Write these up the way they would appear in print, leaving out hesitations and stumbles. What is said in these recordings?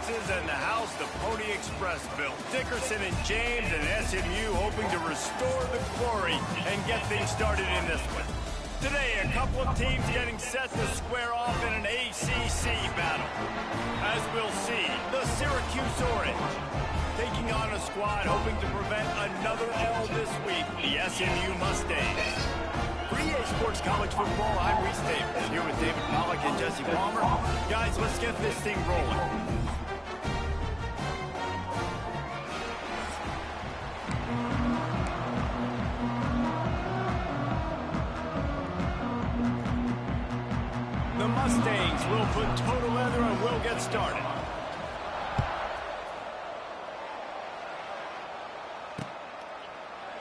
Texas and the house the Pony Express built. Dickerson and James and SMU hoping to restore the glory and get things started in this one. Today, a couple of teams getting set to square off in an ACC battle. As we'll see, the Syracuse Orange taking on a squad hoping to prevent another L this week, the SMU Mustangs. For EA Sports College Football, I'm Reese Davis, here with David Pollack and Jesse Palmer. Guys, let's get this thing rolling. The Mustangs will put toe to leather and we'll get started.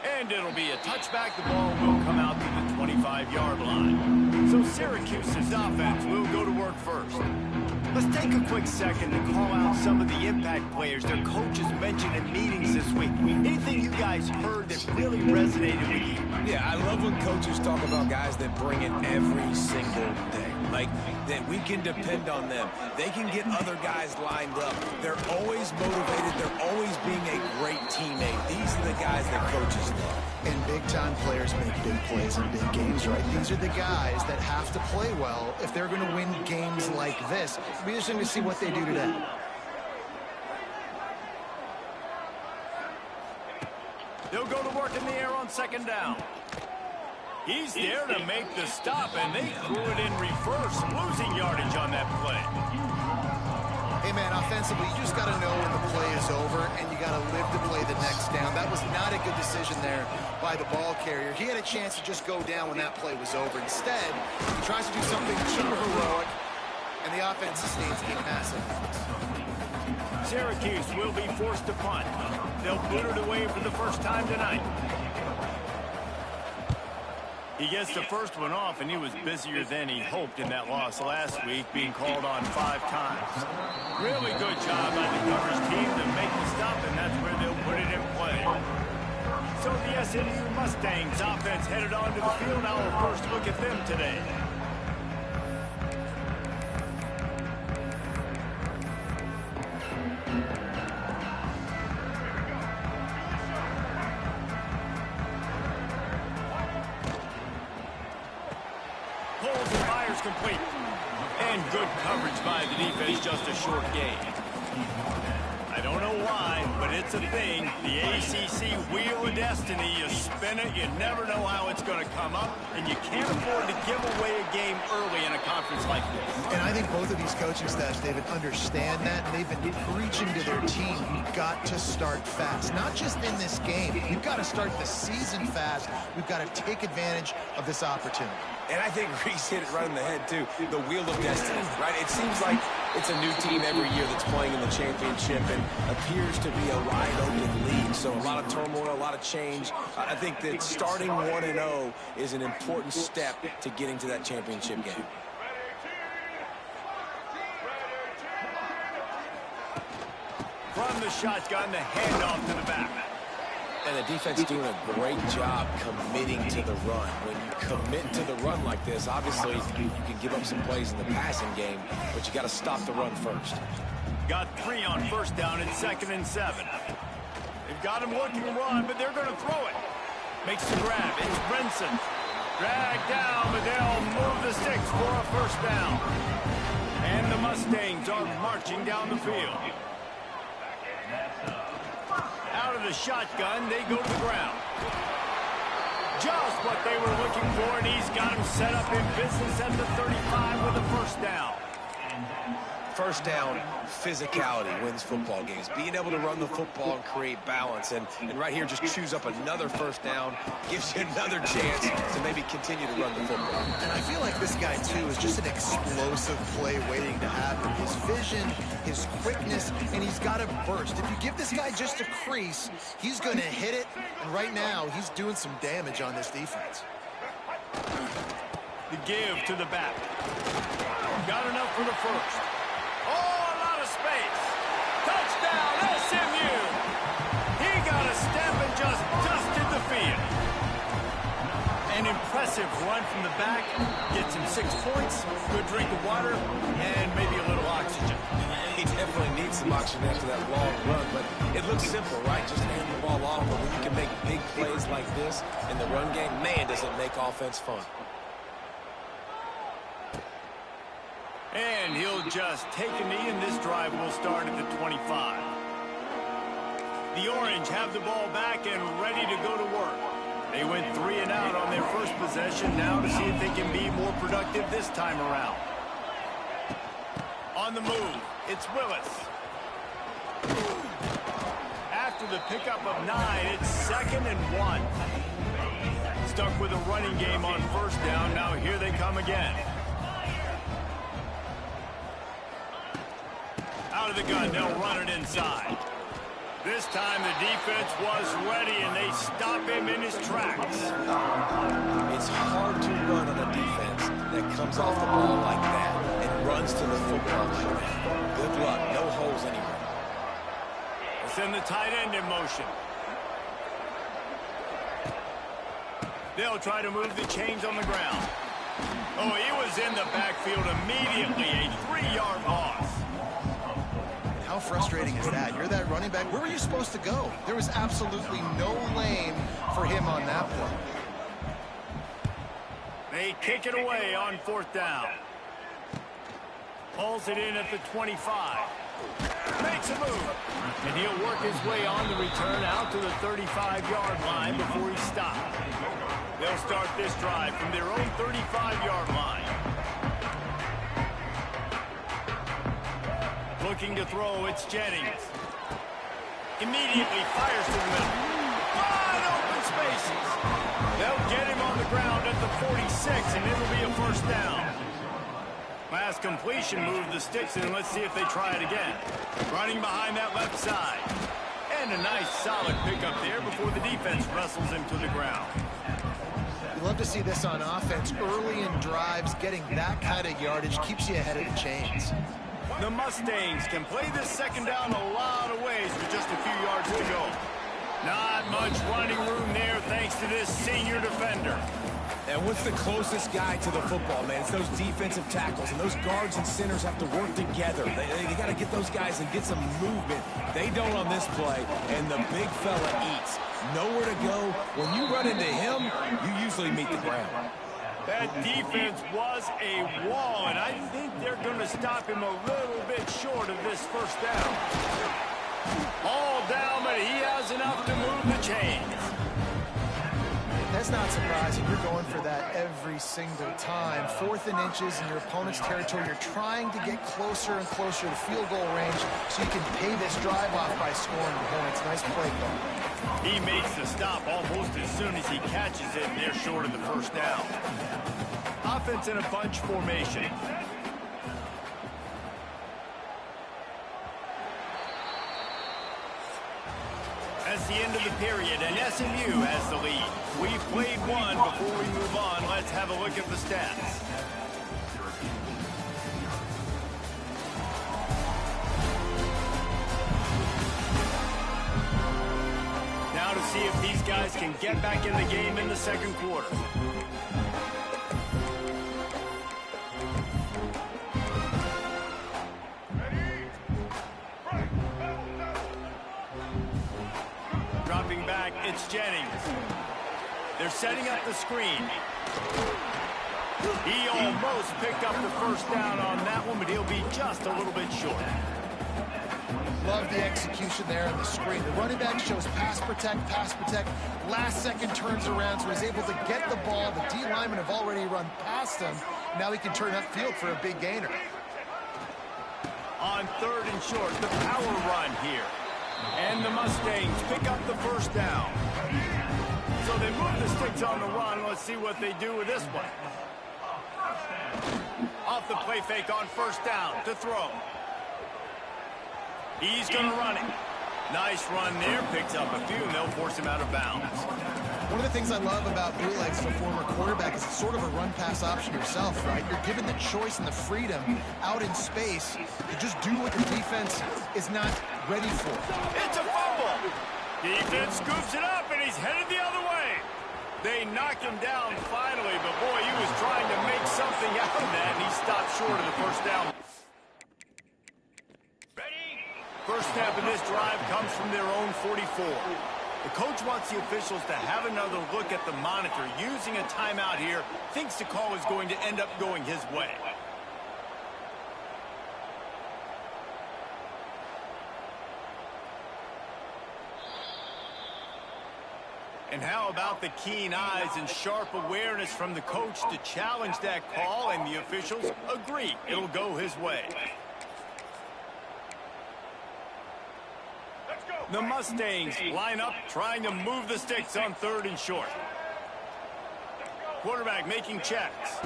And it'll be a touchback. The ball will come out to the 25-yard line. So Syracuse's offense will go to work first. Let's take a quick second to call out some of the impact players their coaches mentioned in meetings this week. Anything you guys heard that really resonated with you? Yeah, I love when coaches talk about guys that bring it every single day. Like, that we can depend on them. They can get other guys lined up. They're always motivated. They're always being a great teammate. These are the guys that coaches love. And big-time players make big plays in big games, right? These are the guys that have to play well if they're going to win games like this. It'll be interesting to see what they do today. They'll go to work in the air on second down. He's there to make the stop, and they threw it in reverse, losing yardage on that play. Hey, man, offensively, you just got to know when the play is over, and you got to live to play the next down. That was not a good decision there by the ball carrier. He had a chance to just go down when that play was over. Instead, he tries to do something super heroic, and the offense sustains a massive. Syracuse will be forced to punt. They'll boot it away for the first time tonight. He gets the first one off, and he was busier than he hoped in that loss last week, being called on 5 times. Really good job by the coverage team to make the stop, and that's where they'll put it in play. So the SMU Mustangs offense headed onto the field. Now we'll first look at them today. Pulls and fires complete. And good coverage by the defense, just a short gain. I don't know why, but it's a thing. The ACC Wheel of Destiny, you spin it, you never know how it's going to come up, and you can't afford to give away a game early in a conference like this. And I think both of these coaching staffs, David, understand that, and they've been preaching to their team, you've got to start fast. Not just in this game. You've got to start the season fast. We've got to take advantage of this opportunity. And I think Reese hit it right in the head, too. The Wheel of Destiny, right? It seems like it's a new team every year that's playing in the championship and appears to be a wide-open league. So a lot of turmoil, a lot of change. I think that starting 1-0 is an important step to getting to that championship game. From the shotgun, the handoff to the back. And the defense doing a great job committing to the run. When you commit to the run like this, obviously you can give up some plays in the passing game, but you got to stop the run first. Got 3 on first down and 2nd and 7. They've got him looking to run, but they're going to throw it. Makes the grab. It's Brinson. Dragged down, but they'll move the sticks for a first down. And the Mustangs are marching down the field. Out of the shotgun, they go to the ground. Just what they were looking for, and he's got him set up in business at the 35 with a first down. First down, physicality wins football games. Being able to run the football and create balance. And right here, just choose up another first down, gives you another chance to maybe continue to run the football. And I feel like this guy, too, is just an explosive play waiting to happen. His vision, his quickness, and he's got a burst. If you give this guy just a crease, he's going to hit it. And right now, he's doing some damage on this defense. The give to the back. Got enough for the first. Oh, a lot of space. Touchdown, SMU. He got a step and just dusted the field. An impressive run from the back. Gets him 6 points, good drink of water, and maybe a little oxygen. He definitely needs some oxygen after that long run, but it looks simple, right? Just hand the ball off, but when you can make big plays like this in the run game, man, does it make offense fun. And he'll just take a knee, and this drive will start at the 25. The Orange have the ball back and ready to go to work. They went 3 and out on their first possession, now to see if they can be more productive this time around. On the move, it's Willis. After the pickup of 9, it's 2nd and 1. Stuck with a running game on first down, now here they come again. Out of the gun, they'll run it inside. This time the defense was ready, and they stop him in his tracks. It's hard to run on a defense that comes off the ball like that and runs to the football. Good luck. No holes anywhere. They send the tight end in motion. They'll try to move the chains on the ground. Oh, he was in the backfield immediately. A 3-yard loss. How frustrating is that? You're that running back. Where were you supposed to go? There was absolutely no lane for him on that play. They kick it away on 4th down. Pulls it in at the 25. Makes a move. And he'll work his way on the return out to the 35-yard line before he stops. They'll start this drive from their own 35-yard line. Looking to throw, it's Jennings. Immediately fires to the middle. Wide open spaces. They'll get him on the ground at the 46, and it'll be a first down. Last completion moved the sticks in. Let's see if they try it again. Running behind that left side. And a nice solid pickup there before the defense wrestles him to the ground. You love to see this on offense. Early in drives, getting that kind of yardage keeps you ahead of the chains. The Mustangs can play this second down a lot of ways with just a few yards to go. Not much running room there thanks to this senior defender. And what's the closest guy to the football, man? It's those defensive tackles, and those guards and centers have to work together. They got to get those guys and get some movement. They don't on this play, and the big fella eats. Nowhere to go. When you run into him, you usually meet the ground. That defense was a wall, and I think they're going to stop him a little bit short of this first down. All down, but he has enough to move the chains. That's not surprising. You're going for that every single time. 4th and inches in your opponent's territory. You're trying to get closer and closer to field goal range so you can pay this drive off by scoring points. Nice play, though. He makes the stop almost as soon as he catches it, and they're short of the first down. Offense in a bunch formation. That's the end of the period, and SMU has the lead. We've played one. Before we move on, let's have a look at the stats. Now to see if these guys can get back in the game in the second quarter. Dropping back, it's Jennings. They're setting up the screen. He almost picked up the first down on that one, but he'll be just a little bit short. Love the execution there on the screen. The running back shows pass protect. Last second turns around, so he's able to get the ball. The D linemen have already run past him. Now he can turn upfield for a big gainer. On 3rd and short, the power run here. And the Mustangs pick up the first down. So they move the sticks on the run. Let's see what they do with this one. Off the play fake on first down to throw. He's going to run it. Nice run there. Picks up a few, and they'll force him out of bounds. One of the things I love about bootlegs as a former quarterback is it's sort of a run-pass option yourself, right? You're given the choice and the freedom out in space to just do what your defense is not ready for. It's a fumble. Defense scoops it up, and he's headed the other way. They knock him down finally, but boy, he was trying to make something out of that, and he stopped short of the first down. First snap of this drive comes from their own 44. The coach wants the officials to have another look at the monitor. Using a timeout here, thinks the call is going to end up going his way. And how about the keen eyes and sharp awareness from the coach to challenge that call, and the officials agree it'll go his way. The Mustangs line up, trying to move the sticks on 3rd and short. Quarterback making checks.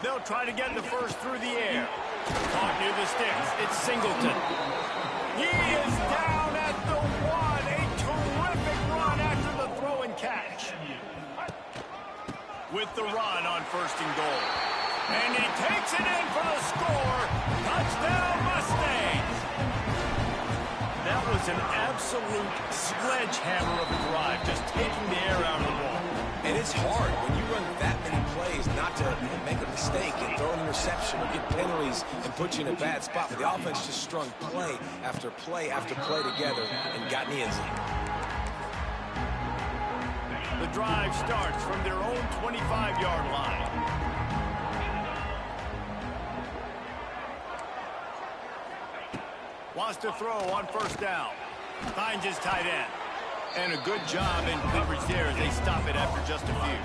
They'll try to get the first through the air. Caught near the sticks. It's Singleton. He is down at the 1. A terrific run after the throw and catch. With the run on 1st and goal. And he takes it in for the score. Touchdown Mustangs. That was an absolute sledgehammer of a drive, just taking the air out of the ball. And it's hard when you run that many plays not to make a mistake and throw an interception or get penalties and put you in a bad spot. But the offense just strung play after play after play together and got in the end zone. The drive starts from their own 25-yard line. Wants to throw on 1st down. Finds his tight end. And a good job in coverage there as they stop it after just a few.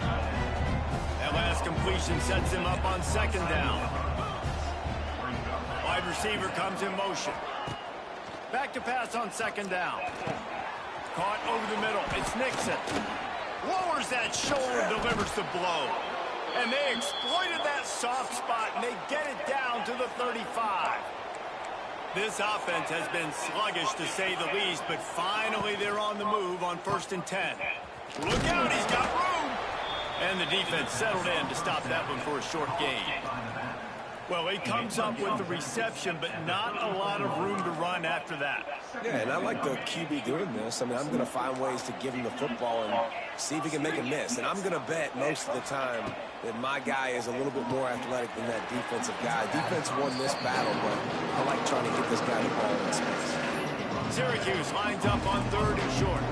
That last completion sets him up on 2nd down. Wide receiver comes in motion. Back to pass on 2nd down. Caught over the middle. It's Nixon. Lowers that shoulder, delivers the blow. And they exploited that soft spot, and they get it down to the 35. This offense has been sluggish, to say the least, but finally they're on the move on 1st and 10. Look out, he's got room! And the defense settled in to stop that one for a short gain. Well, he comes up with the reception, but not a lot of room to run after that. Yeah, and I like the QB doing this. I mean, I'm going to find ways to give him the football and see if he can make a miss. And I'm going to bet most of the time that my guy is a little bit more athletic than that defensive guy. Defense won this battle, but I like trying to get this guy the ball in space. Syracuse lines up on 3rd and short.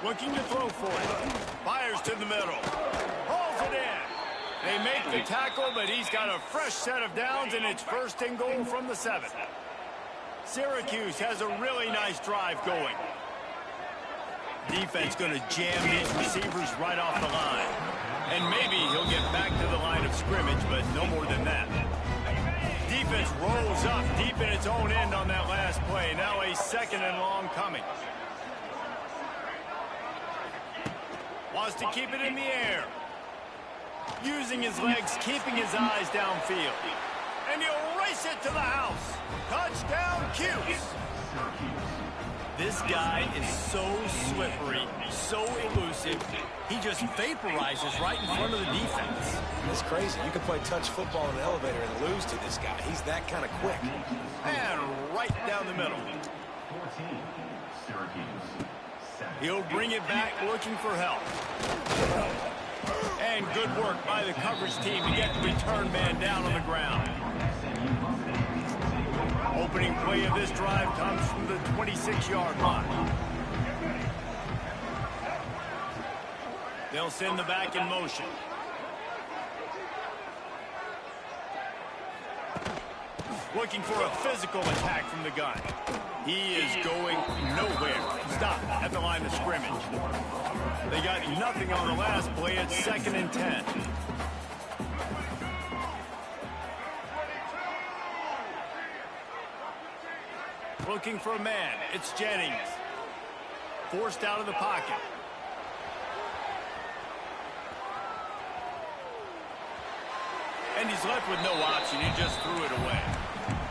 Looking to throw for it. Fires to the middle. Hauls it in. They make the tackle, but he's got a fresh set of downs, and it's 1st and goal from the 7. Syracuse has a really nice drive going. Defense going to jam these receivers right off the line. And maybe he'll get back to the line of scrimmage, but no more than that. Defense rolls up deep in its own end on that last play. Now a 2nd and long coming. Wants to keep it in the air. Using his legs, keeping his eyes downfield. And he'll race it to the house. Touchdown, Cuse. This guy is so slippery, so elusive. He just vaporizes right in front of the defense. It's crazy. You can play touch football in an elevator and lose to this guy. He's that kind of quick. And right down the middle. He'll bring it back looking for help. And good work by the coverage team to get the return man down on the ground. Opening play of this drive comes from the 26-yard line. They'll send the back in motion. Looking for a physical attack from the gun. He is going nowhere. Stop at the line of scrimmage. They got nothing on the last play. It's 2nd and 10. Looking for a man. It's Jennings. Forced out of the pocket. And he's left with no option. He just threw it away.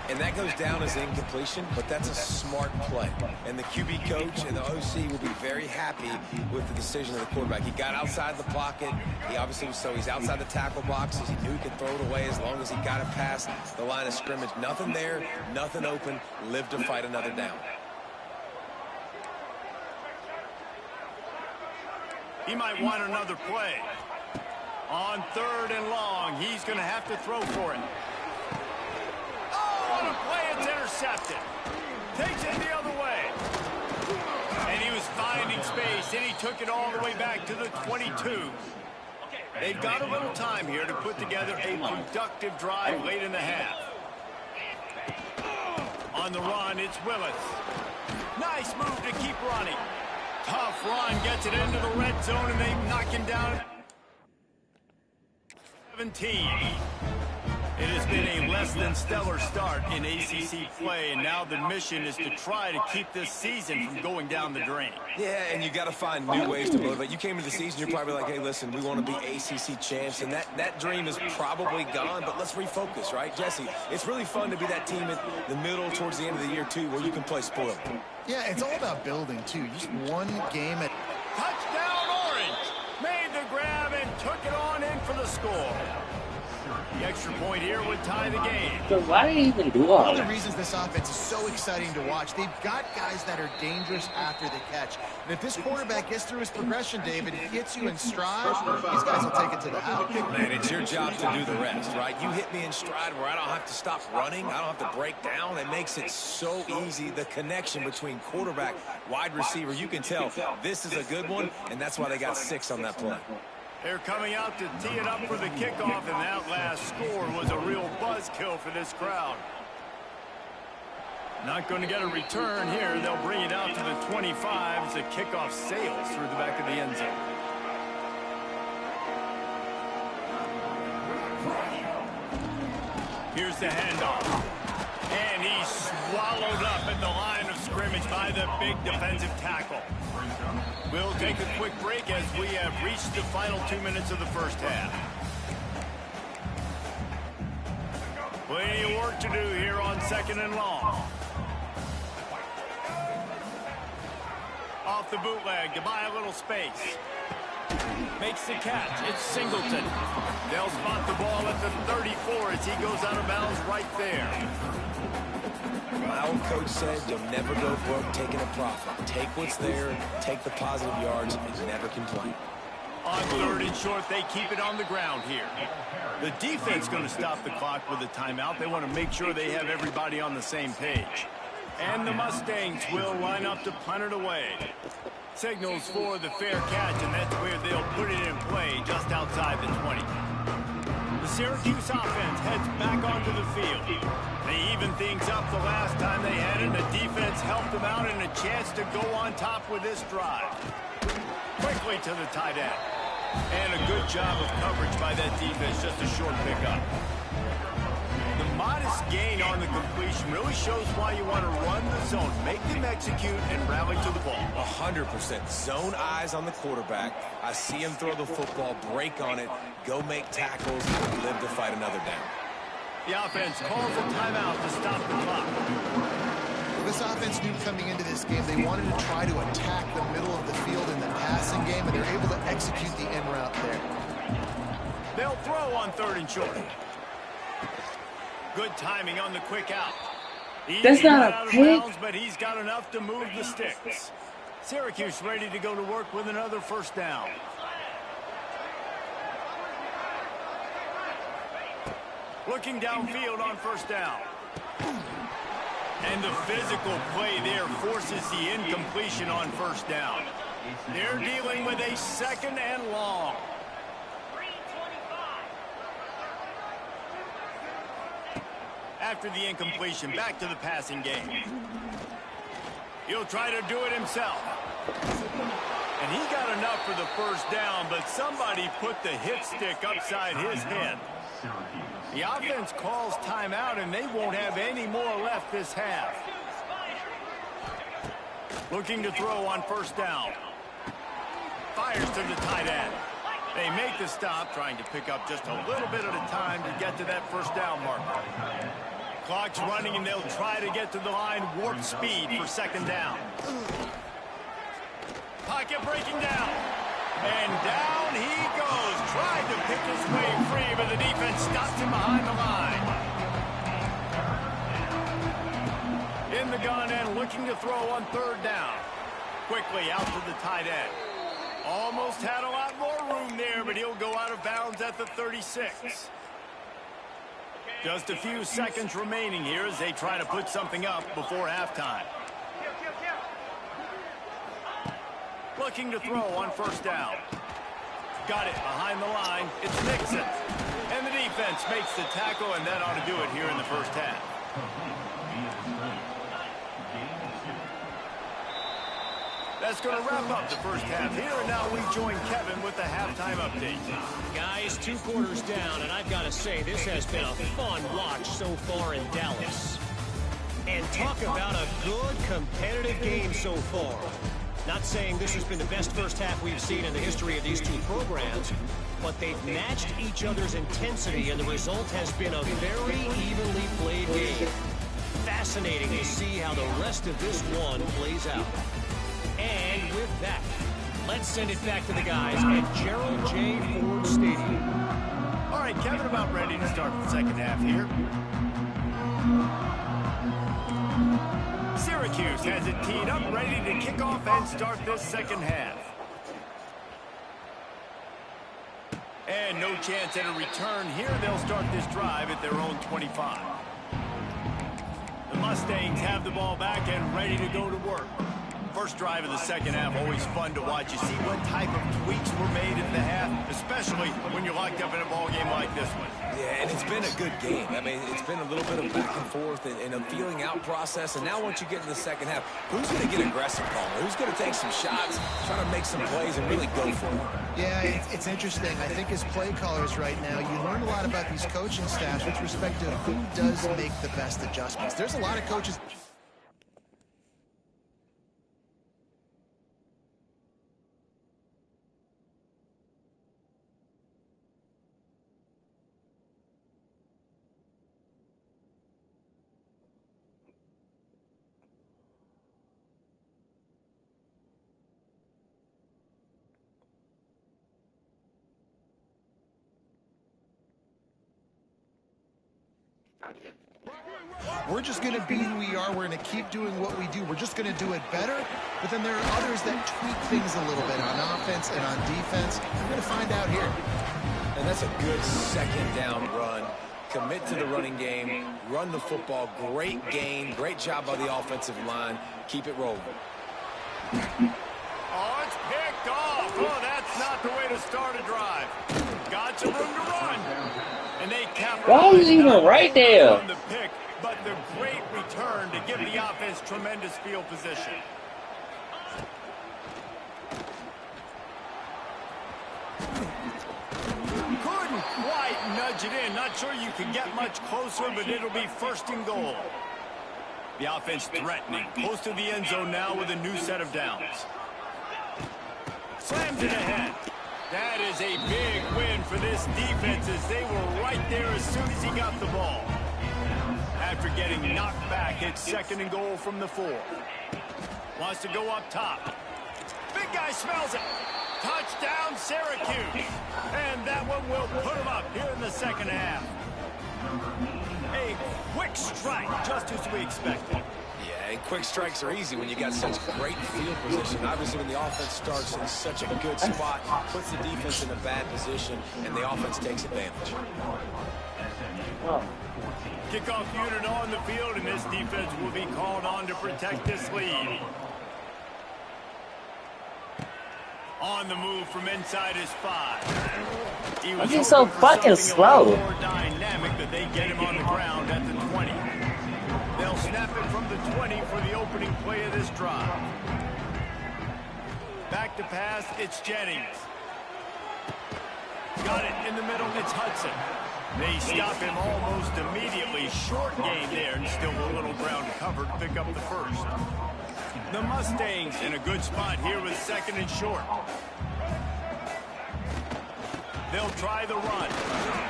And that goes down as incompletion, but that's a smart play. And the QB coach and the OC will be very happy with the decision of the quarterback. He got outside the pocket. He obviously was, so he's outside the tackle boxes. He knew he could throw it away as long as he got it past the line of scrimmage. Nothing there, nothing open. Live to fight another down. He might want another play. On 3rd and long, he's going to have to throw for it. Oh, what a play. It's intercepted. Takes it the other way. And he was finding space, and he took it all the way back to the 22. They've got a little time here to put together a productive drive late in the half. On the run, it's Willis. Nice move to keep running. Tough run, gets it into the red zone, and they knock him down. 17. It has been a less than stellar start in ACC play, and now the mission is to try to keep this season from going down the drain. Yeah, and you got to find new ways to motivate. You came into the season, you're probably like, hey, listen, we want to be ACC champs, and that dream is probably gone, but let's refocus, right? Jesse, it's really fun to be that team in the middle towards the end of the year, too, where you can play spoiled. Yeah, it's all about building, too. Just one game at... Touchdown, Orange! Made the grab and took it on in for the score. The extra point here would tie the game. So why did he even do all One of the that? reasons this offense is so exciting to watch, they've got guys that are dangerous after the catch. And if this quarterback gets through his progression, David, he gets you in stride, these guys will take it to the house. Man, it's your job to do the rest, right? You hit me in stride where I don't have to stop running. I don't have to break down. It makes it so easy, the connection between quarterback, wide receiver. You can tell this is a good one, and that's why they got 6 on that play. They're coming out to tee it up for the kickoff, and that last score was a real buzzkill for this crowd. Not going to get a return here. They'll bring it out to the 25 as the kickoff sails through the back of the end zone. Here's the handoff. And he's swallowed up at the line of scrimmage by the big defensive tackle. We'll take a quick break as we have reached the final 2 minutes of the first half. Plenty of work to do here on 2nd and long. Off the bootleg to buy a little space. Makes the catch. It's Singleton. They'll spot the ball at the 34 as he goes out of bounds right there. My old coach said you'll never go broke taking a profit. Take what's there, take the positive yards, and never complain. On 3rd and short, they keep it on the ground here. The defense going to stop the clock with a timeout. They want to make sure they have everybody on the same page. And the Mustangs will line up to punt it away. Signals for the fair catch, and that's where they'll put it in play just outside the 20. The Syracuse offense heads back onto the field. They even things up the last time they had it. The defense helped them out and a chance to go on top with this drive. Quickly to the tight end. And a good job of coverage by that defense, just a short pickup. The modest gain on the completion really shows why you want to run the zone. Make them execute and rally to the ball. 100%. Zone eyes on the quarterback. I see him throw the football, break on it, go make tackles, and live to fight another down. The offense calls a timeout to stop the clock. Well, this offense knew coming into this game they wanted to try to attack the middle of the field in the passing game, and they're able to execute the end route there. They'll throw on 3rd and short. Good timing on the quick out. That's not a pick. Bounds, but he's got enough to move the sticks. Syracuse ready to go to work with another first down. Looking downfield on first down. And the physical play there forces the incompletion on first down. They're dealing with a 2nd and long. After the incompletion, back to the passing game. He'll try to do it himself. And he got enough for the first down, but somebody put the hit stick upside his head. The offense calls timeout, and they won't have any more left this half. Looking to throw on first down. Fires to the tight end. They make the stop, trying to pick up just a little bit at a time to get to that first down marker. Clock's running, and they'll try to get to the line warp speed for 2nd down. Pocket breaking down. And down he goes. Tried to pick his way free, but the defense stops him behind the line. In the gun and looking to throw on 3rd down. Quickly out to the tight end. Almost had a lot more room there, but he'll go out of bounds at the 36. Just a few seconds remaining here as they try to put something up before halftime. Looking to throw on first down. Got it behind the line. It's Nixon. And the defense makes the tackle, and that ought to do it here in the first half. That's going to wrap up the first half here, and now we join Kevin with the halftime update. Guys, 2 quarters down, and I've got to say, this has been a fun watch so far in Dallas. And talk about a good competitive game so far. Not saying this has been the best first half we've seen in the history of these 2 programs, but they've matched each other's intensity, and the result has been a very evenly played game. Fascinating to see how the rest of this one plays out. And with that, let's send it back to the guys at Gerald J. Ford Stadium. All right, Kevin, about ready to start the second half here. Syracuse has it teed up, ready to kick off and start this second half. And no chance at a return here. They'll start this drive at their own 25. The Mustangs have the ball back and ready to go to work. First drive of the second half, always fun to watch. You see what type of tweaks were made in the half, especially when you're locked up in a ball game like this one. Yeah, and it's been a good game. I mean, it's been a little bit of back and forth and a feeling out process. And now once you get in the second half, who's going to get aggressive, Palmer? Who's going to take some shots, try to make some plays, and really go for it? Yeah, it's interesting. I think as play callers right now, you learn a lot about these coaching staffs with respect to who does make the best adjustments. There's a lot of coaches... We're just going to be who we are. We're going to keep doing what we do. We're just going to do it better. But then there are others that tweak things a little bit on offense and on defense. We're going to find out here. And that's a good second down run. Commit to the running game. Run the football. Great gain. Great job by the offensive line. Keep it rolling. Oh, it's picked off. Oh, that's not the way to start a drive. Got some room to run. And they capitalize. Why was he even right there? On the pick, but the great return to give the offense tremendous field position. Couldn't quite nudge it in. Not sure you can get much closer, but it'll be first and goal. The offense threatening. Close to the end zone now with a new set of downs. Slams it ahead. That is a big win for this defense as they were right there as soon as he got the ball. After getting knocked back, it's second and goal from the 4. Wants to go up top. Big guy smells it. Touchdown, Syracuse. And that one will put him up here in the second half. A quick strike, just as we expected. Yeah, and quick strikes are easy when you got such great field position. Obviously, when the offense starts in such a good spot, puts the defense in a bad position, and the offense takes advantage. Kickoff unit on the field, and this defense will be called on to protect this lead. On the move from inside his 5. He was He's so fucking slow. More dynamic that they get him on the ground at the 20. They'll snap it from the 20 for the opening play of this drive. Back to pass, it's Jennings. Got it in the middle, it's Hudson. They stop him almost immediately. Short gain there, and still a little ground covered to pick up the first. The Mustangs in a good spot here with second and short. They'll try the run.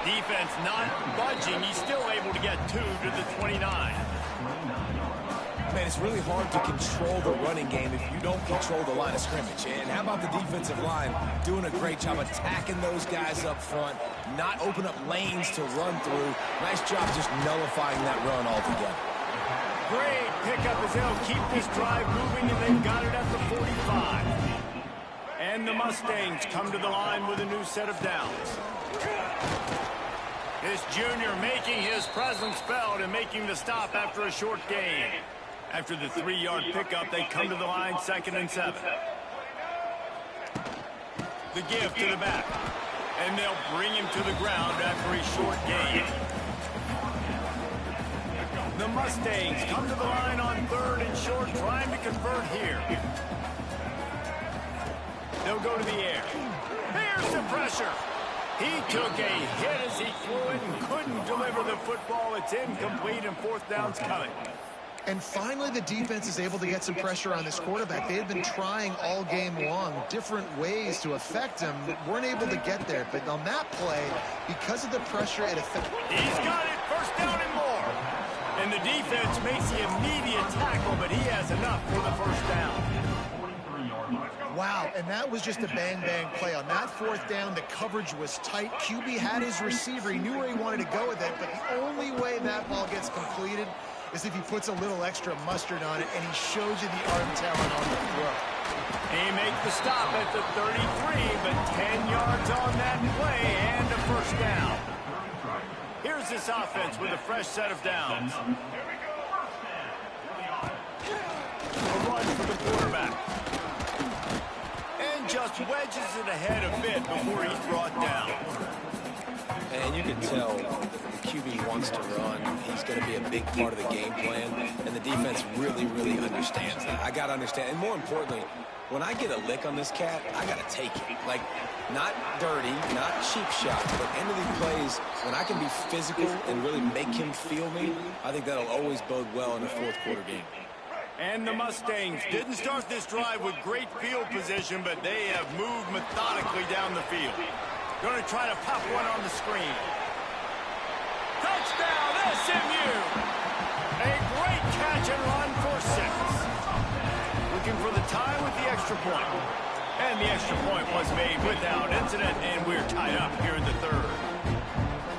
Defense not budging. He's still able to get 2 to the 29. Man, it's really hard to control the running game if you don't control the line of scrimmage. And how about the defensive line doing a great job attacking those guys up front, not open up lanes to run through. Nice job just nullifying that run altogether. Great pickup as they'll keep this drive moving, and they've got it at the 45. And the Mustangs come to the line with a new set of downs. This junior making his presence felt and making the stop after a short gain. After the 3-yard pickup, they come to the line 2nd and 7. The give to the back. And they'll bring him to the ground after a short gain. The Mustangs come to the line on 3rd and short, trying to convert here. They'll go to the air. Here's the pressure. He took a hit as he threw it and couldn't deliver the football. It's incomplete and 4th down's coming. And finally, the defense is able to get some pressure on this quarterback. They had been trying all game long different ways to affect him, weren't able to get there. But on that play, because of the pressure, it affected. He's got it, 1st down and more. And the defense makes the immediate tackle, but he has enough for the 1st down. Wow, and that was just a bang-bang play. On that 4th down, the coverage was tight. QB had his receiver. He knew where he wanted to go with it, but the only way that ball gets completed is if he puts a little extra mustard on it, and he shows you the arm talent on the throw. He makes the stop at the 33, but 10 yards on that play and a 1st down. Here's this offense with a fresh set of downs. A run for the quarterback. And just wedges it ahead a bit before he's brought down. And you can tell the QB wants to run. He's going to be a big part of the game plan, and the defense really, really understands that. I got to understand, and more importantly, when I get a lick on this cat, I got to take it. Like, not dirty, not cheap shot, but end of these plays, when I can be physical and really make him feel me, I think that'll always bode well in a 4th quarter game. And the Mustangs didn't start this drive with great field position, but they have moved methodically down the field. Going to try to pop one on the screen. Touchdown, SMU! A great catch and run for 6. Looking for the tie with the extra point. And the extra point was made without incident, and we're tied up here in the 3rd.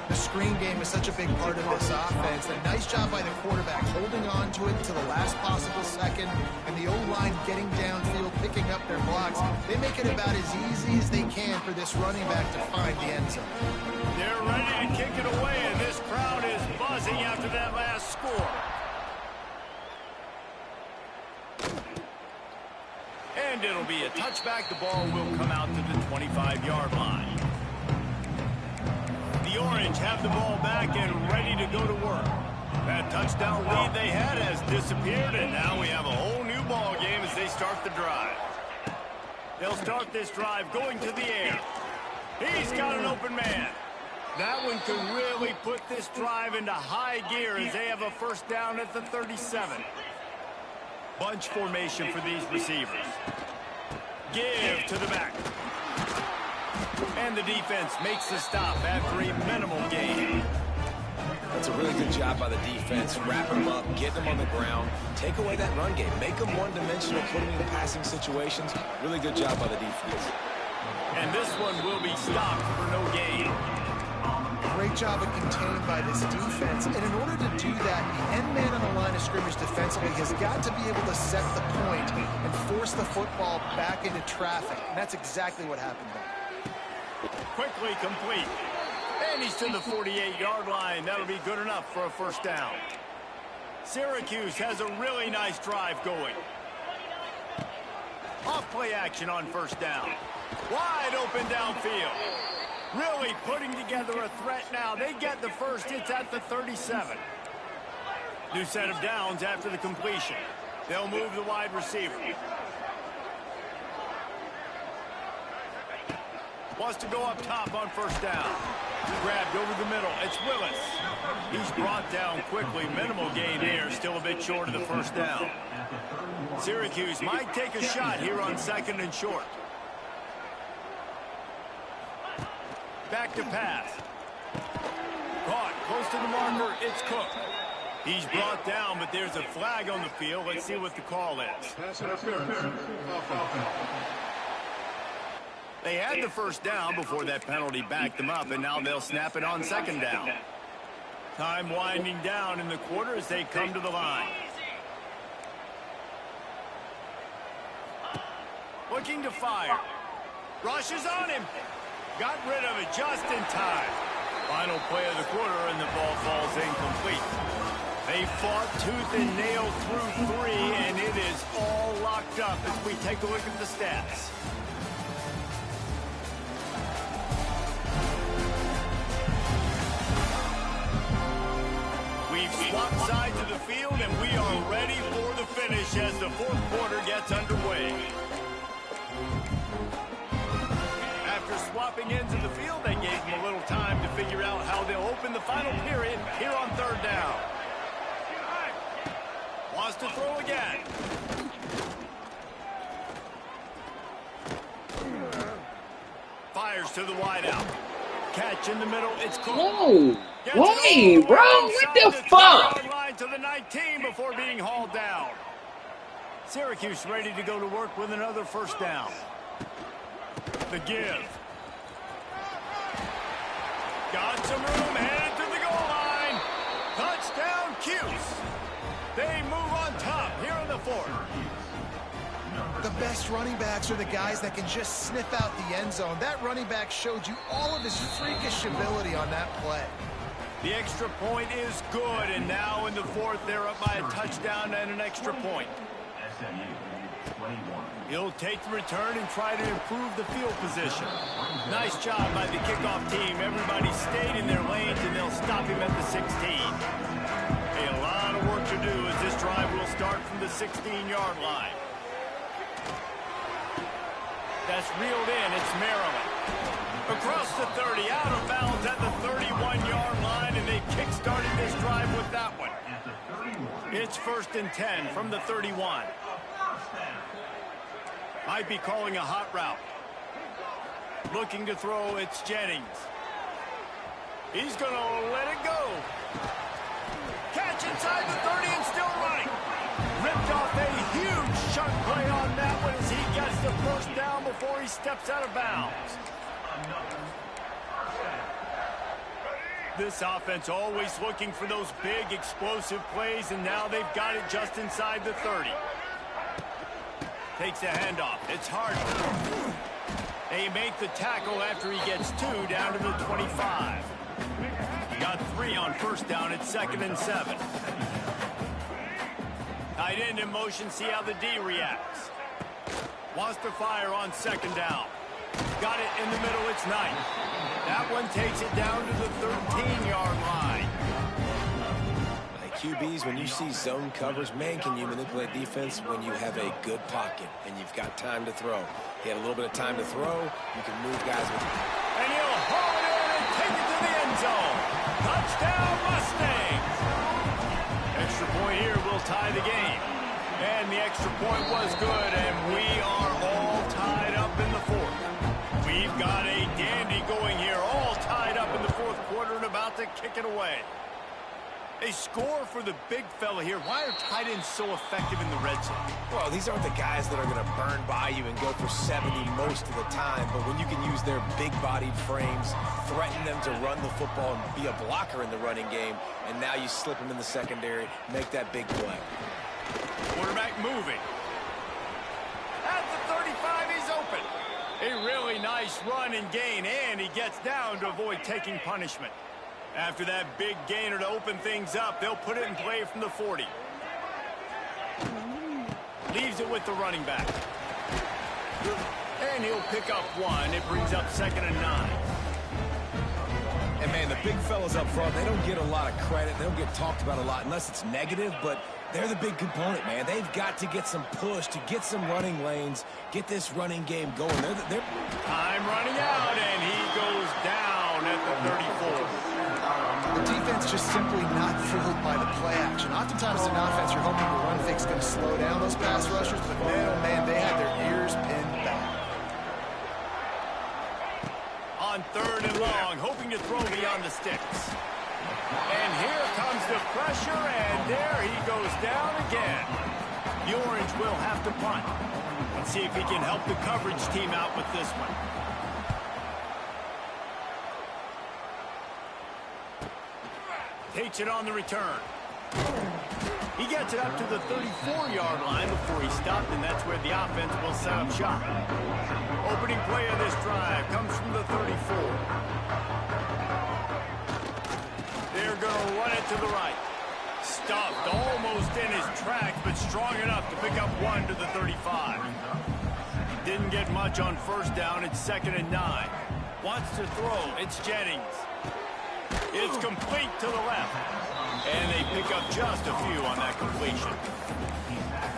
The screen game is such a big part of this offense. A nice job by the quarterback holding on to it to the last possible second, and the O-line getting downfield, picking up their blocks. They make it about as easy as they can for this running back to find the end zone. They're ready to kick it away, and this crowd is buzzing after that last score. And it'll be a touchback. The ball will come out to the 25-yard line. The Orange have the ball back and ready to go to work. That touchdown lead they had has disappeared, and now we have a whole new ball game as they start the drive. They'll start this drive going to the air. He's got an open man. That one could really put this drive into high gear as they have a 1st down at the 37. Bunch formation for these receivers. Give to the back. And the defense makes the stop after a minimal gain. That's a really good job by the defense. Wrapping them up, getting them on the ground, take away that run game, make them one-dimensional, put them in passing situations. Really good job by the defense. And this one will be stopped for no gain. Great job of containing by this defense. And in order to do that, the end man on the line of scrimmage defensively has got to be able to set the point and force the football back into traffic. And that's exactly what happened there. Quickly complete. And he's to the 48-yard line. That'll be good enough for a 1st down. Syracuse has a really nice drive going. Off play action on 1st down. Wide open downfield. Really putting together a threat now. They get the 1st. It's at the 37. New set of downs after the completion. They'll move the wide receiver. Wants to go up top on 1st down. Grabbed over the middle. It's Willis. He's brought down quickly. Minimal gain there. Still a bit short of the 1st down. Syracuse might take a shot here on 2nd and short. Back to pass. Caught close to the marker. It's Cook. He's brought down, but there's a flag on the field. Let's see what the call is. They had the 1st down before that penalty backed them up, and now they'll snap it on 2nd down. Time winding down in the quarter as they come to the line. Looking to fire. Rushes on him. Got rid of it just in time. Final play of the quarter, and the ball falls incomplete. They fought tooth and nail through 3, and it is all locked up as we take a look at the stats. We've swapped sides of the field, and we are ready for the finish as the fourth quarter gets underway. After swapping ends of the field, they gave them a little time to figure out how they'll open the final period here on third down. Wants to throw again. Fires to the wideout. Catch in the middle. It's caught. No. Wait, bro. What the fuck? Line to the 19 before being hauled down. Syracuse ready to go to work with another first down. The give. Got some room, headed to the goal line. Touchdown, Cuse. They move on top here in the fourth. The best running backs are the guys that can just sniff out the end zone. That running back showed you all of his freakish ability on that play. The extra point is good, and now in the fourth, they're up by a touchdown and an extra point. He'll take the return and try to improve the field position. Nice job by the kickoff team. Everybody stayed in their lanes, and they'll stop him at the 16. A lot of work to do as this drive will start from the 16-yard line. That's reeled in. It's Maryland. Across the 30, out of bounds at the 31-yard line, and they kick-started this drive with that one. It's 1st and 10 from the 31. Might be calling a hot route. Looking to throw, it's Jennings. He's going to let it go. Catch inside the 30 and still running. Ripped off a huge chunk play on that one as he gets the first down before he steps out of bounds. This offense always looking for those big explosive plays, and now they've got it just inside the 30. Takes a handoff. It's hard. They make the tackle after he gets 2 down to the 25. Got 3 on first down. It's 2nd and 7. Tight end in motion. See how the D reacts. Wants to fire on 2nd down. Got it in the middle. It's Knight. That one takes it down to the 13-yard line. QBs, when you see zone coverage, man, can you manipulate defense when you have a good pocket and you've got time to throw. He had a little bit of time to throw. You can move guys with it. And he'll haul it in and take it to the end zone. Touchdown, Mustangs. Extra point here will tie the game. And the extra point was good, and we are all tied up in the fourth. We've got a dandy going here, all tied up in the fourth quarter and about to kick it away. A score for the big fella here. Why are tight ends so effective in the red zone? Well, these aren't the guys that are going to burn by you and go for 70 most of the time, but when you can use their big-bodied frames, threaten them to run the football and be a blocker in the running game, and now you slip them in the secondary, make that big play. Quarterback moving. At the 35, he's open. A really nice run and gain, and he gets down to avoid taking punishment. After that big gainer to open things up, they'll put it in play from the 40. Leaves it with the running back. And he'll pick up 1. It brings up 2nd and 9. And, man, the big fellas up front, they don't get a lot of credit. They don't get talked about a lot unless it's negative, but they're the big component, man. They've got to get some push, to get some running lanes, get this running game going. Time running out, and he goes down at the 34. The defense just simply not fooled by the play action. Oftentimes as an offense, you're hoping the run fake's going to slow down those pass rushers, but man, oh man, they had their ears pinned back. On 3rd and long, hoping to throw beyond the sticks. And here comes the pressure, and there he goes down again. The Orange will have to punt. Let's see if he can help the coverage team out with this one. Takes it on the return. He gets it up to the 34-yard line before he stopped, and that's where the offense will set up shop. Opening play of this drive comes from the 34. They're going to run it to the right. Stuffed almost in his tracks, but strong enough to pick up one to the 35. Didn't get much on first down. It's 2nd and 9. Wants to throw. It's Jennings. It's complete to the left. And they pick up just a few on that completion.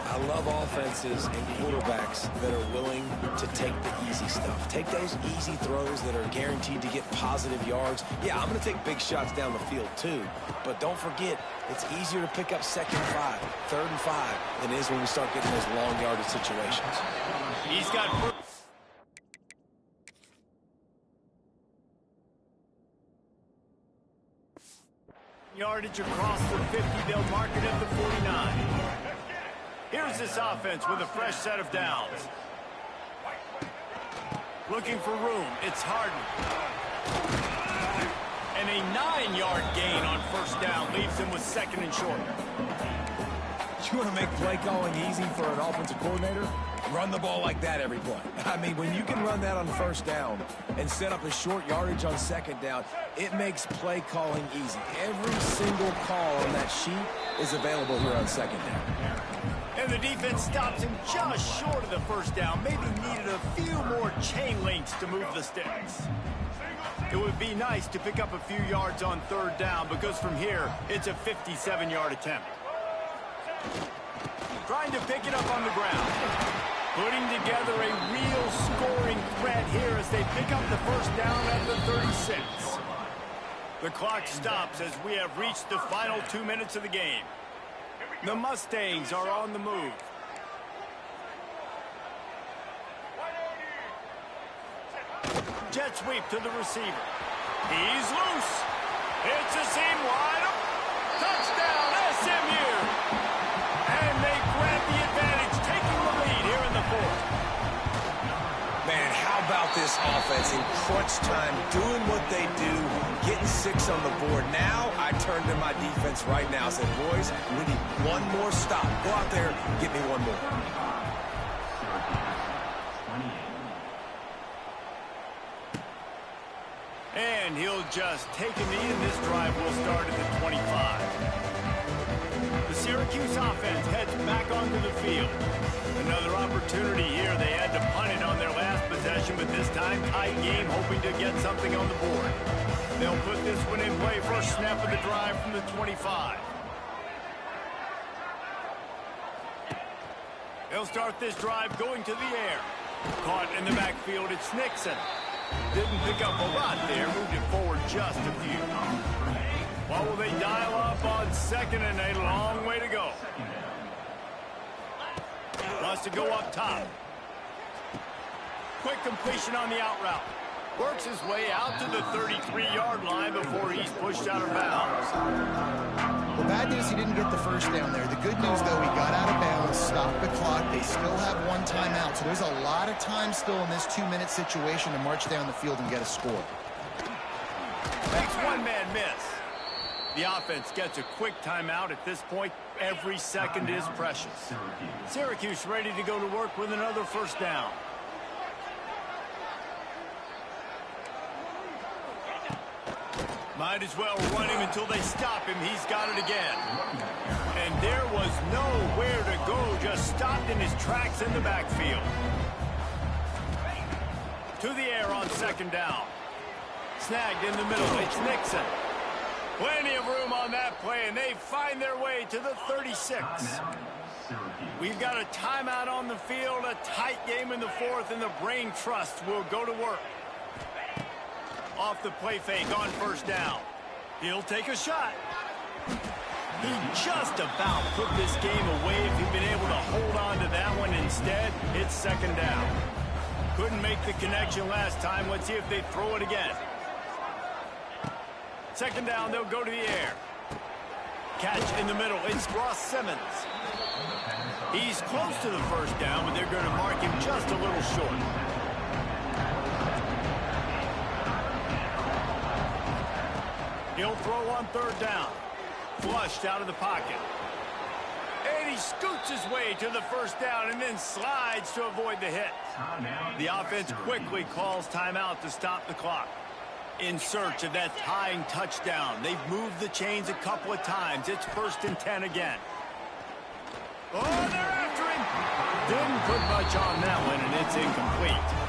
I love offenses and quarterbacks that are willing to take the easy stuff. Take those easy throws that are guaranteed to get positive yards. Yeah, I'm going to take big shots down the field too. But don't forget, it's easier to pick up 2nd and 5, 3rd and 5 than it is when we start getting those long yardage situations. He's got... yardage across the 50. They'll mark it at the 49. Here's this offense with a fresh set of downs. Looking for room. It's Harden. And a 9-yard gain on first down leaves him with 2nd and short. You want to make play calling easy for an offensive coordinator? Run the ball like that every play. I mean, when you can run that on first down and set up a short yardage on 2nd down, it makes play calling easy. Every single call on that sheet is available here on 2nd down. And the defense stops him just short of the first down. Maybe needed a few more chain links to move the sticks. It would be nice to pick up a few yards on 3rd down because from here, it's a 57-yard attempt. Trying to pick it up on the ground. Putting together a real scoring threat here as they pick up the first down at the 36. The clock stops as we have reached the final 2 minutes of the game. The Mustangs are on the move. Jet sweep to the receiver. He's loose. It's a seam wide open. Touchdown, SMU. And they grab the advantage, taking the lead here in the 4th. Man, how about this offense in crunch time, doing what they do, getting 6 on the board. Now I turn to my defense right now and say, boys, we need one more stop. Go out there and get me one more. And he'll just take a knee, and this drive will start at the 25. The Syracuse offense heads back onto the field. Another opportunity here. They had to punt it on their last possession, but this time tight game, hoping to get something on the board. They'll put this one in play. First snap of the drive from the 25. They'll start this drive going to the air. Caught in the backfield, it's Nixon. Didn't pick up a lot there, moved it forward just a few. What will they dial up on 2nd and a long way to go? Wants to go up top. Quick completion on the out route. Works his way out to the 33-yard line before he's pushed out of bounds. Well, bad news, he didn't get the first down there. The good news, though, he got out of bounds, stopped the clock. They still have one timeout, so there's a lot of time still in this 2-minute situation to march down the field and get a score. Makes one-man miss. The offense gets a quick timeout at this point. Every second is precious. Syracuse ready to go to work with another first down. Might as well run him until they stop him. He's got it again. And there was nowhere to go, just stopped in his tracks in the backfield. To the air on 2nd down. Snagged in the middle. It's Nixon. Plenty of room on that play, and they find their way to the 36. We've got a timeout on the field, a tight game in the 4th, and the Brain Trust will go to work. Off the play fake on first down. He'll take a shot. He just about put this game away if he'd been able to hold on to that one. Instead, it's 2nd down. Couldn't make the connection last time. Let's see if they throw it again. 2nd down, they'll go to the air. Catch in the middle. It's Ross Simmons. He's close to the first down, but they're going to mark him just a little short. He'll throw on 3rd down. Flushed out of the pocket. And he scoots his way to the first down and then slides to avoid the hit. The offense quickly calls timeout to stop the clock. In search of that tying touchdown. They've moved the chains a couple of times. It's 1st and 10 again. Oh, they're after him. Didn't put much on that one, and it's incomplete.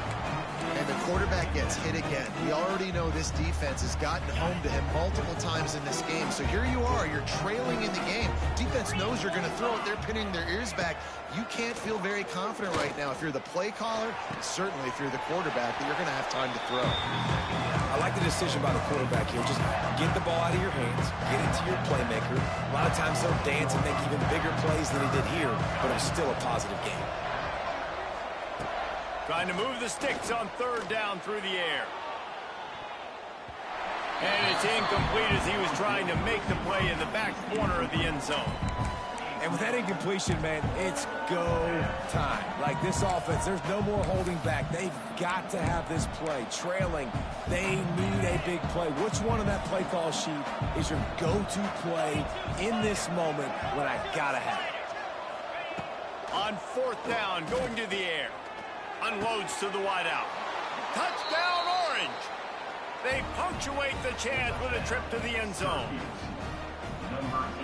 And the quarterback gets hit again. We already know this defense has gotten home to him multiple times in this game. So here you are, you're trailing in the game. Defense knows you're going to throw it. They're pinning their ears back. You can't feel very confident right now if you're the play caller, and certainly if you're the quarterback, that you're going to have time to throw. I like the decision by the quarterback here. Just get the ball out of your hands, get it to your playmaker. A lot of times he'll dance and make even bigger plays than he did here, but it's still a positive game. Trying to move the sticks on 3rd down through the air. And it's incomplete as he was trying to make the play in the back corner of the end zone. And with that incompletion, man, it's go time. Like this offense, there's no more holding back. They've got to have this play. Trailing, they need a big play. Which one on that play call sheet is your go-to play in this moment when I gotta have it? On 4th down, going to the air. Unloads to the wideout. Touchdown, Orange! They punctuate the chance with a trip to the end zone.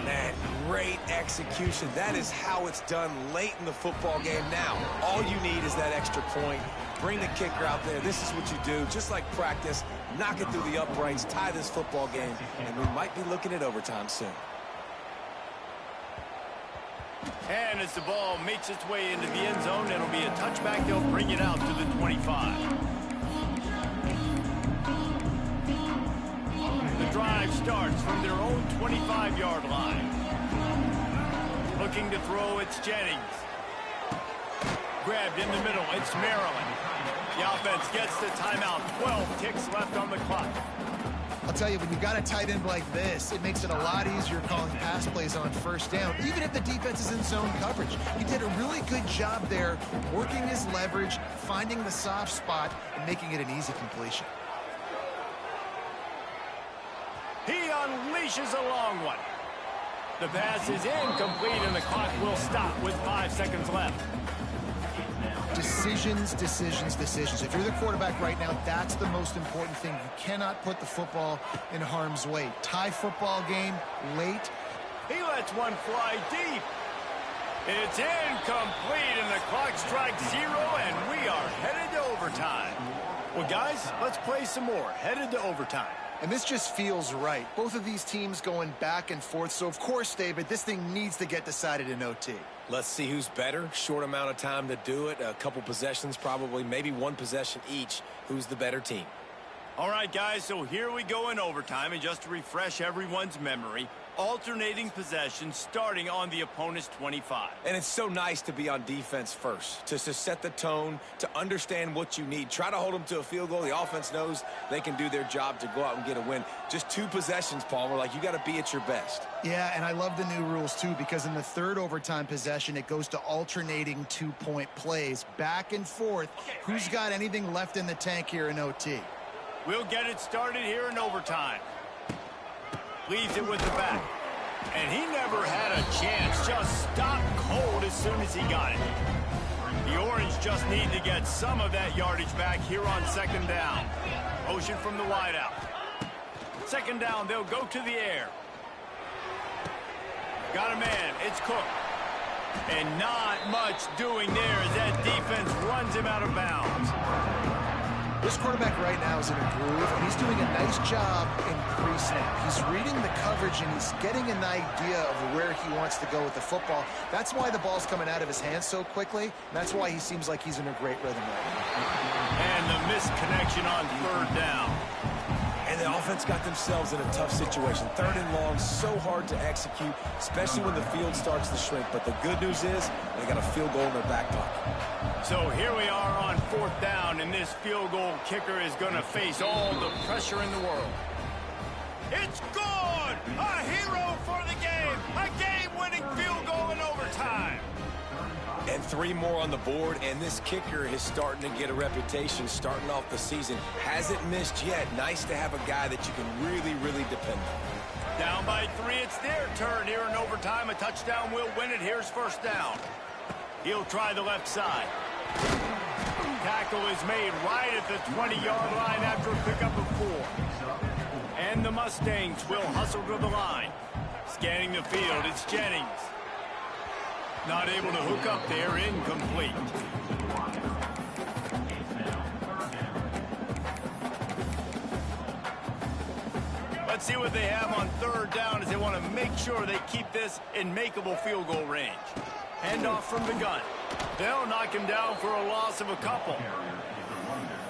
Man, great execution. That is how it's done late in the football game now. All you need is that extra point. Bring the kicker out there. This is what you do. Just like practice, knock it through the uprights, tie this football game, and we might be looking at overtime soon. And as the ball makes its way into the end zone, it'll be a touchback. They'll bring it out to the 25. The drive starts from their own 25-yard line. Looking to throw, it's Jennings. Grabbed in the middle, it's Maryland. The offense gets the timeout. 12 ticks left on the clock. I'll tell you, when you've got a tight end like this, it makes it a lot easier calling pass plays on 1st down, even if the defense is in zone coverage. He did a really good job there, working his leverage, finding the soft spot, and making it an easy completion. He unleashes a long one. The pass is incomplete, and the clock will stop with 5 seconds left. Decisions, decisions, decisions. If you're the quarterback right now, that's the most important thing. You cannot put the football in harm's way. Tie football game late. He lets one fly deep. It's incomplete, and the clock strikes 0, and we are headed to overtime. Well, guys, let's play some more. Headed to overtime. And this just feels right. Both of these teams going back and forth. So, of course, David, this thing needs to get decided in OT. Let's see who's better. Short amount of time to do it. A couple possessions, probably, maybe one possession each. Who's the better team? All right, guys, so here we go in overtime. And just to refresh everyone's memory, alternating possessions starting on the opponent's 25. And it's so nice to be on defense first, to set the tone, to understand what you need. Try to hold them to a field goal. The offense knows they can do their job to go out and get a win. Just 2 possessions, Palmer. Like, you got to be at your best. Yeah, and I love the new rules, too, because in the 3rd overtime possession, it goes to alternating 2-point plays. Back and forth. Who's got anything left in the tank here in OT? We'll get it started here in overtime. Leaves it with the back. And he never had a chance. Just stopped cold as soon as he got it. The Orange just need to get some of that yardage back here on 2nd down. Motion from the wideout. 2nd down, they'll go to the air. Got a man, it's Cook. And not much doing there as that defense runs him out of bounds. This quarterback right now is in a groove, and he's doing a nice job in pre-snap. He's reading the coverage, and he's getting an idea of where he wants to go with the football. That's why the ball's coming out of his hands so quickly. That's why he seems like he's in a great rhythm right now. And the misconnection on 3rd down. And the offense got themselves in a tough situation. 3rd and long, so hard to execute, especially when the field starts to shrink. But the good news is they got a field goal in their back pocket. So here we are on 4th down, and this field goal kicker is going to face all the pressure in the world. It's good! A hero for the game! A game-winning field goal in overtime! And 3 more on the board, and this kicker is starting to get a reputation starting off the season. Hasn't missed yet. Nice to have a guy that you can really, really depend on. Down by 3, it's their turn here in overtime. A touchdown will win it. Here's first down. He'll try the left side. Tackle is made right at the 20-yard line after a pickup of 4. And the Mustangs will hustle to the line. Scanning the field, it's Jennings. Not able to hook up there, incomplete. Let's see what they have on third down as they want to make sure they keep this in makeable field goal range. Handoff from the gun. They'll knock him down for a loss of a couple.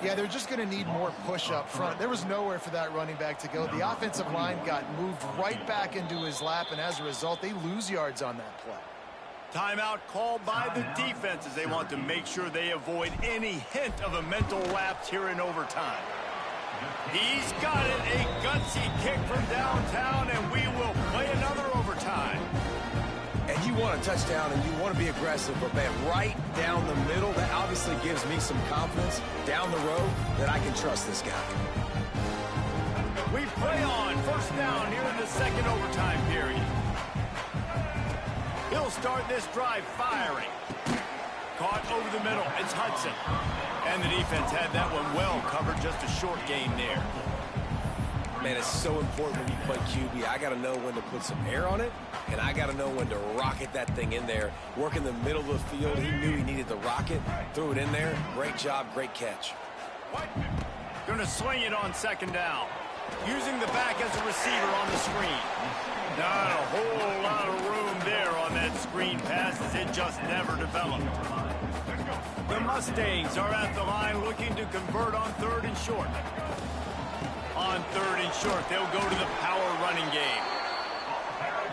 Yeah, they're just going to need more push up front. There was nowhere for that running back to go. The offensive line got moved right back into his lap, and as a result, they lose yards on that play. Timeout called by the defense as they want to make sure they avoid any hint of a mental lapse here in overtime. He's got it, a gutsy kick from downtown, and we will play another overtime. And you want a touchdown and you want to be aggressive, but man, right down the middle, that obviously gives me some confidence down the road that I can trust this guy. We play on first down here in the second overtime period. He'll start this drive firing. Caught over the middle, it's Hudson. And the defense had that one well covered, just a short gain there. Man, it's so important when you play QB. I got to know when to put some air on it, and I got to know when to rocket that thing in there. Work in the middle of the field. He knew he needed the rocket. Threw it in there. Great job, great catch. Going to swing it on second down. Using the back as a receiver on the screen. Not a whole lot of room there on that screen pass as it just never developed. The Mustangs are at the line looking to convert on third and short. On third and short, they'll go to the power running game.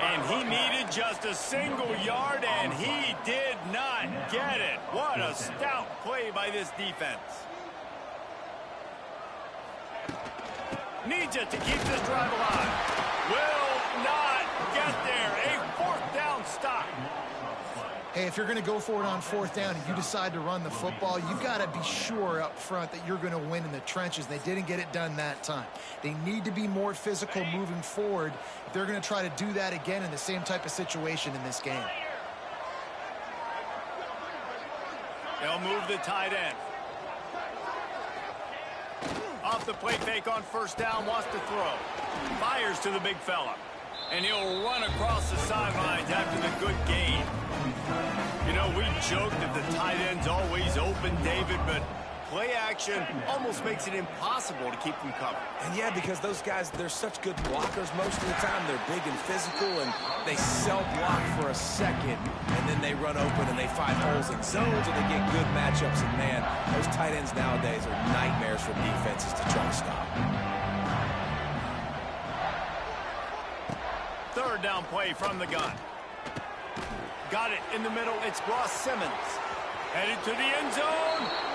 And he needed just a single yard, and he did not get it. What a stout play by this defense. Needs it to keep this drive alive. Will not get there. A fourth down stop. Hey, if you're going to go for it on fourth down and you decide to run the football, you've got to be sure up front that you're going to win in the trenches. They didn't get it done that time. They need to be more physical moving forward if they're going to try to do that again in the same type of situation in this game. They'll move the tight end. Off the play fake on first down, wants to throw. Fires to the big fella. And he'll run across the sidelines after the good gain. You know, we joked that the tight end's always open, David, but play action almost makes it impossible to keep them covered. And yeah, because those guys, they're such good blockers most of the time. They're big and physical, and they self-block for a second, and then they run open and they find holes in zones, and they get good matchups. And man, those tight ends nowadays are nightmares for defenses to try to stop. Third down play from the gun. Got it in the middle. It's Ross Simmons. Headed to the end zone.